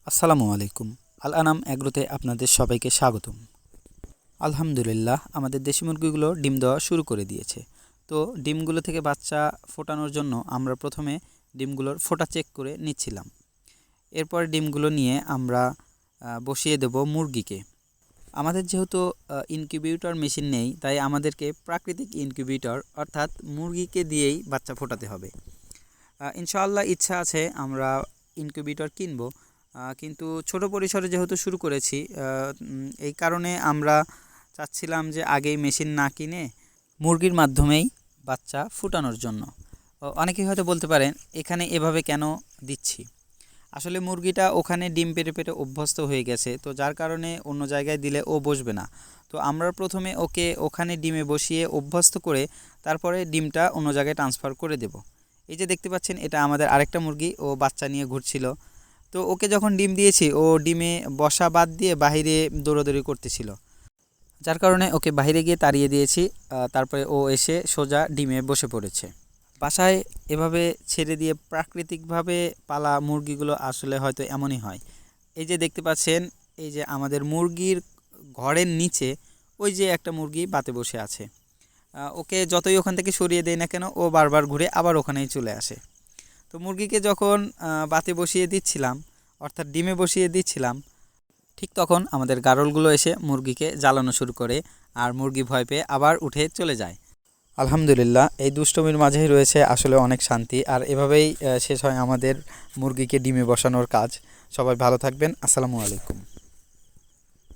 আসসালামু আলাইকুম। আল আনাম এগ্রোতে আপনাদের সবাইকে স্বাগতম। আলহামদুলিল্লাহ, আমাদের দেশি মুরগিগুলো ডিম দেওয়া শুরু করে দিয়েছে। তো ডিমগুলো থেকে বাচ্চা ফোটানোর জন্য আমরা প্রথমে ডিমগুলোর ফোটা চেক করে নিচ্ছিলাম। এরপর ডিমগুলো নিয়ে আমরা বসিয়ে দেব মুরগিকে। আমাদের যেহেতু ইনকিউবেটর মেশিন নেই, তাই আমাদেরকে প্রাকৃতিক ইনকিউবেটর অর্থাৎ মুরগিকে দিয়েই বাচ্চা ফোটাতে হবে। ইনশাআল্লাহ ইচ্ছা আছে আমরা ইনকিউবেটর কিনবো, কিন্তু ছোট পরিসরে যেহেতু শুরু করেছি, এই কারণে আমরা চাচ্ছিলাম যে আগেই মেশিন না কিনে মুরগির মাধ্যমেই বাচ্চা ফুটানোর জন্য। অনেকেই হয়তো বলতে পারেন এখানে এভাবে কেন দিচ্ছি। আসলে মুরগিটা ওখানে ডিম পেড়ে পেড়ে অভ্যস্ত হয়ে গেছে, তো যার কারণে অন্য জায়গায় দিলে ও বসবে না। তো আমরা প্রথমে ওকে ওখানে ডিমে বসিয়ে অভ্যস্ত করে তারপরে ডিমটা অন্য জায়গায় ট্রান্সফার করে দেব। এই যে দেখতে পাচ্ছেন, এটা আমাদের আরেকটা মুরগি, ও বাচ্চা নিয়ে ঘুরছিল। তো ওকে যখন ডিম দিয়েছি, ও ডিমে বসা বাদ দিয়ে বাহিরে দৌড়াদৌড়ি করতেছিল, যার কারণে ওকে বাইরে গিয়ে তাড়িয়ে দিয়েছি। তারপরে ও এসে সোজা ডিমে বসে পড়েছে। বাসায় এভাবে ছেড়ে দিয়ে প্রাকৃতিকভাবে পালা মুরগিগুলো আসলে হয়তো এমনই হয়। এই যে দেখতে পাচ্ছেন, এই যে আমাদের মুরগির ঘরের নিচে ওই যে একটা মুরগি বাতে বসে আছে। ওকে যতই ওখান থেকে সরিয়ে দেয় না কেন, ও বারবার ঘুরে আবার ওখানেই চলে আসে। তো মুরগিকে যখন বাতে বসিয়ে দিচ্ছিলাম, অর্থাৎ ডিমে বসিয়ে দিচ্ছিলাম, ঠিক তখন আমাদের গারলগুলো এসে মুরগিকে জ্বালানো শুরু করে, আর মুরগি ভয় পেয়ে আবার উঠে চলে যায়। আলহামদুলিল্লাহ, এই দুষ্টমির মাঝেই রয়েছে আসলে অনেক শান্তি। আর এভাবেই শেষ হয় আমাদের মুরগিকে ডিমে বসানোর কাজ। সবাই ভালো থাকবেন। আসসালামু আলাইকুম।